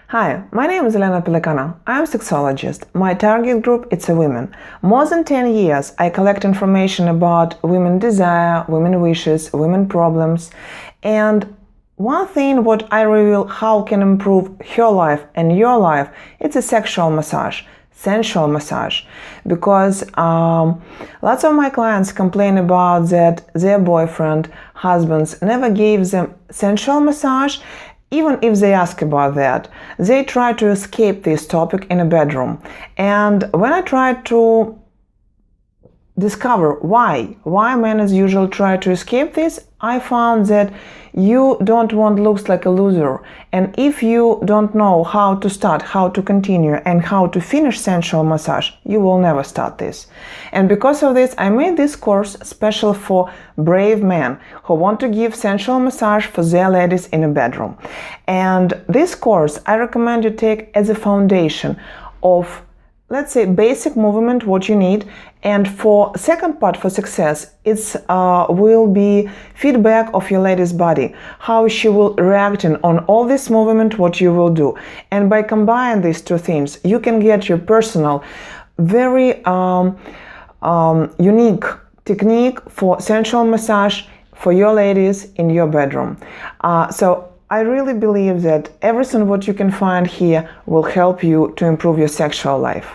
Hi, my name is Elena. I am a sexologist. My target group is women. More than 10 years I collect information about women desire, women wishes, women problems, and one thing what I reveal how can improve her life and your life, it's a sexual massage. Sensual massage, because lots of my clients complain about that their boyfriend, husbands never gave them sensual massage. Even if they ask about that, they try to escape this topic in a bedroom. And when I try to discover why men as usual try to escape this, I found that you don't want looks like a loser, and if you don't know how to start, how to continue, and how to finish sensual massage, you will never start this. And because of this, I made this course special for brave men who want to give sensual massage for their ladies in a bedroom. And this course I recommend you take as a foundation of, let's say, basic movement, what you need. And for second part, for success, it's will be feedback of your lady's body, how she will react on all this movement, what you will do. And by combining these two things, you can get your personal, very unique technique for sensual massage for your ladies in your bedroom. So I really believe that everything what you can find here will help you to improve your sexual life.